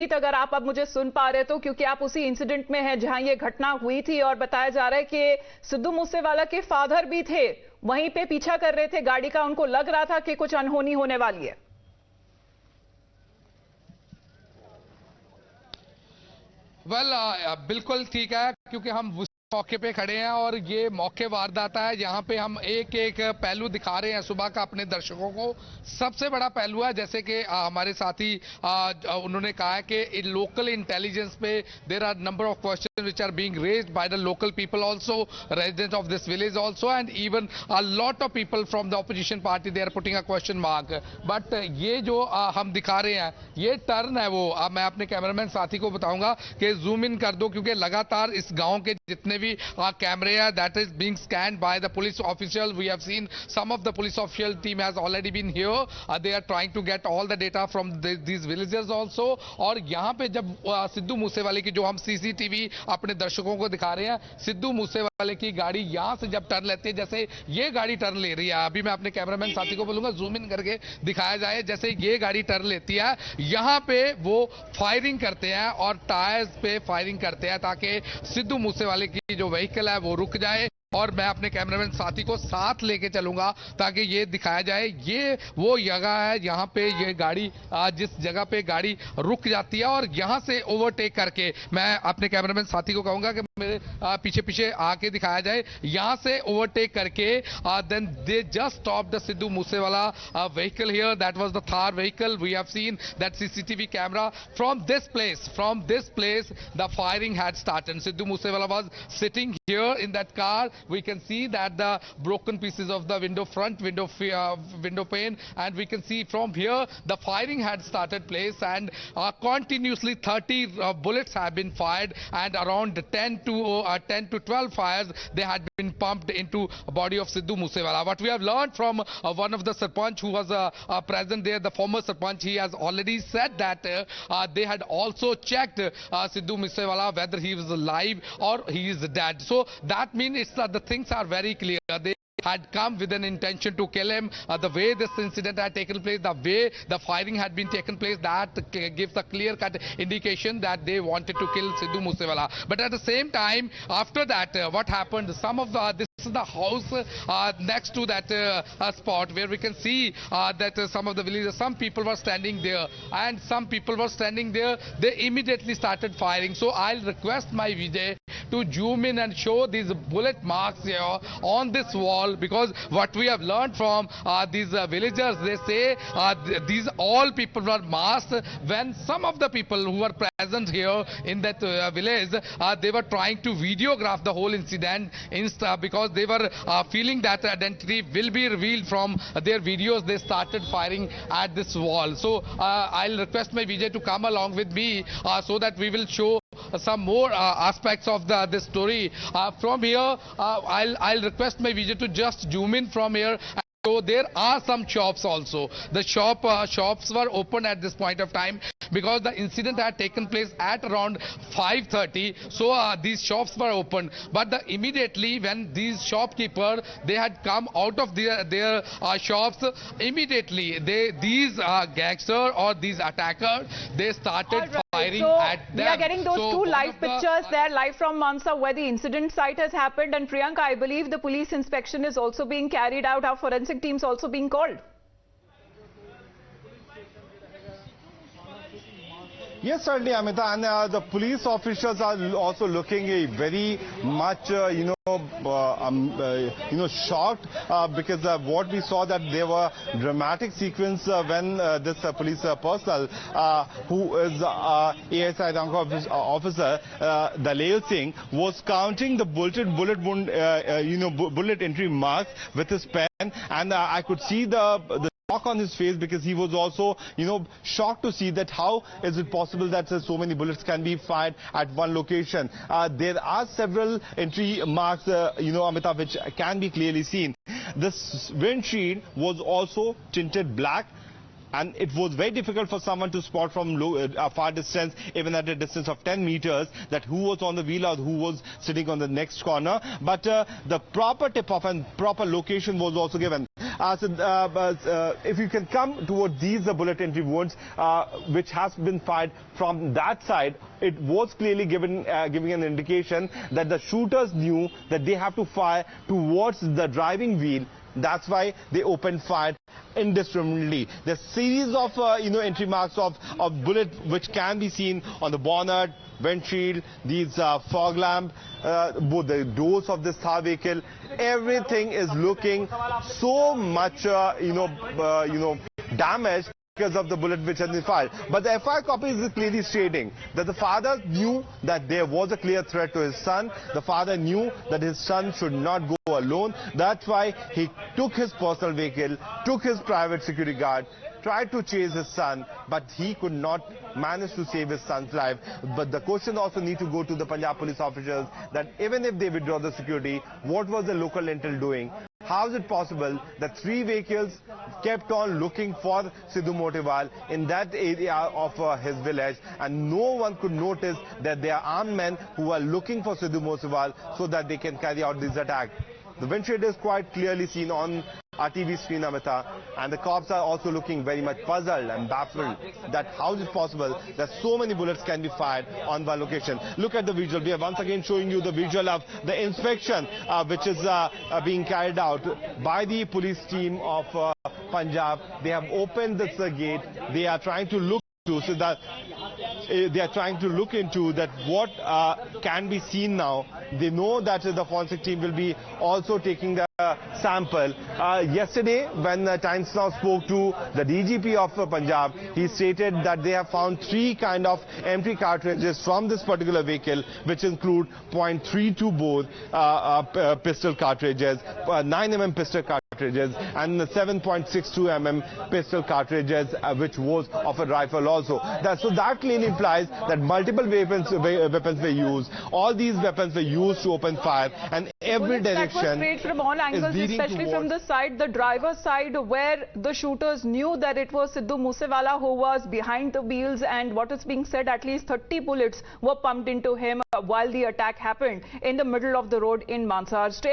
अगर आप अब मुझे सुन पा रहे तो, क्योंकि आप उसी इंसिडेंट में हैं जहां ये घटना हुई थी और बताया जा रहा है कि सिद्धू मूसेवाला के फादर भी थे वहीं पे, पीछा कर रहे थे गाड़ी का, उनको लग रहा था कि कुछ अनहोनी होने वाली है। बिल्कुल ठीक है, क्योंकि हम मौके पे खड़े हैं और ये मौके वारदात है। यहाँ पे हम एक एक पहलू दिखा रहे हैं सुबह का अपने दर्शकों को। सबसे बड़ा पहलू है, जैसे कि हमारे साथी उन्होंने कहा है कि लोकल इंटेलिजेंस पे there are number of question which are being raised by the local people also, resident of this village also, and even a lot of people from the opposition party they are putting a question mark. But ये जो हम दिखा रहे हैं ये turn है वो, मैं अपने कैमरामैन साथी को बताऊंगा कि जूम इन कर दो, क्योंकि लगातार इस गांव के जितने भी camera that is being scanned by the police officials. We have seen some of the police official team has already been here. They are trying to get all the data from these villagers also. और यहाँ पे जब सिद्धू मूसेवाले की जो हम CCTV अपने दर्शकों को दिखा रहे हैं, सिद्धू मूसेवाले की गाड़ी यहाँ से जब टर्न लेती है, जैसे ये गाड़ी टर्न ले रही है, अभी मैं अपने कैमरामैन साथी को बोलूंगा जूम इन करके दिखाया जाए, जैसे ये गाड़ी टर्न लेती है यहाँ पे वो फायरिंग करते हैं और टायर्स पे फायरिंग करते हैं ताकि सिद्धू मूसेवाले की जो व्हीकल है वो रुक जाए। और मैं अपने कैमरामैन साथी को साथ लेके चलूंगा ताकि ये दिखाया जाए ये वो जगह है जहां पे ये गाड़ी जिस जगह पे गाड़ी रुक जाती है, और यहां से ओवरटेक करके मैं अपने कैमरामैन साथी को कहूंगा कि मेरे पीछे पीछे आके दिखाया जाए। यहां से ओवरटेक करके then they just stop the Sidhu Moosewala vehicle here, that was the Thar vehicle. We have seen that CCTV camera from this place the firing had started. Sidhu Moosewala was sitting here in that car. We can see that the broken pieces of the front window pane, and we can see from here the firing had started place, and continuously 30 bullets have been fired, and around 10 to 12 fires they had been pumped into the body of Sidhu Moosewala. What we have learned from one of the Sarpanch who was present there, the former Sarpanch, he has already said that they had also checked Sidhu Moosewala whether he was alive or he is dead. So that means it's the things are very clear. They had come with an intention to kill him. The way this incident had taken place, the way the firing had been taken place, that gives a clear-cut indication that they wanted to kill Sidhu Moosewala. But at the same time, after that, what happened? Some of this is the house next to that spot where we can see that some of the villagers, some people were standing there, and some people were standing there. They immediately started firing. So I'll request my Vijay to zoom in and show these bullet marks here on this wall, because what we have learned from these villagers, they say these all people were masked. When some of the people who were present here in that village, they were trying to videograph the whole incident because they were feeling that identity will be revealed from their videos. They started firing at this wall. So I'll request my Vijay to come along with me so that we will show some more aspects of this story. From here, I'll request my Vijay to just zoom in from here. So there are some shops also. The shops were open at this point of time because the incident had taken place at around 5:30. So these shops were open. But immediately when these shopkeepers, they had come out of their shops, immediately these gangsters or these attackers, they started firing at them. We are getting those two live pictures there, live from Mansa, where the incident site has happened. And Priyanka, I believe the police inspection is also being carried out. Our forensic teams also being called. Yes, certainly, Amita, and the police officials are also looking very much, shocked because what we saw that there were dramatic sequence when this police personnel, who is ASI rank officer, Dalal Singh, was counting the bullet entry marks with his pen, and I could see the shock on his face, because he was also, shocked to see that how is it possible that so many bullets can be fired at one location. There are several entry marks, Amita, which can be clearly seen. This windshield was also tinted black, and it was very difficult for someone to spot from a far distance, even at a distance of 10 meters, that who was on the wheel or who was sitting on the next corner. But the proper tip-off and proper location was also given. If you can come towards these bullet entry wounds, which has been fired from that side, it was clearly giving an indication that the shooters knew that they have to fire towards the driving wheel. That's why they opened fire indiscriminately. The series of entry marks of bullet which can be seen on the bonnet, windshield, these fog lamp, both the doors of this Thar vehicle, everything is looking so much damaged because of the bullet which has been fired. But the FIR copy is clearly stating that the father knew that there was a clear threat to his son. The father knew that his son should not go alone. That's why he took his personal vehicle, took his private security guard, tried to chase his son, but he could not manage to save his son's life. But the question also needs to go to the Punjab police officers that even if they withdraw the security, what was the local intel doing? How is it possible that 3 vehicles kept on looking for Sidhu Moosewala in that area of his village, and no one could notice that there are armed men who are looking for Sidhu Moosewala so that they can carry out this attack? The windshield is quite clearly seen on our TV screen, Amita, and the cops are also looking very much puzzled and baffled that how is it possible that so many bullets can be fired on one location. Look at the visual. We are once again showing you the visual of the inspection which is being carried out by the police team of Punjab. They have opened this gate. They are trying to look to so that they are trying to look into that what can be seen now. They know that the forensic team will be also taking the sample. Yesterday, when Times Now spoke to the DGP of Punjab, he stated that they have found 3 kind of empty cartridges from this particular vehicle, which include .32 bore pistol cartridges, 9mm pistol cartridges, and 7.62mm pistol cartridges, which was of a rifle also. So that clearly implies that multiple weapons were used. All these weapons were used to open fire, and every direction that was straight from all angles, especially from the side, the driver's side, where the shooters knew that it was Sidhu Moosewala who was behind the wheels, and what is being said, at least 30 bullets were pumped into him while the attack happened in the middle of the road in Mansar.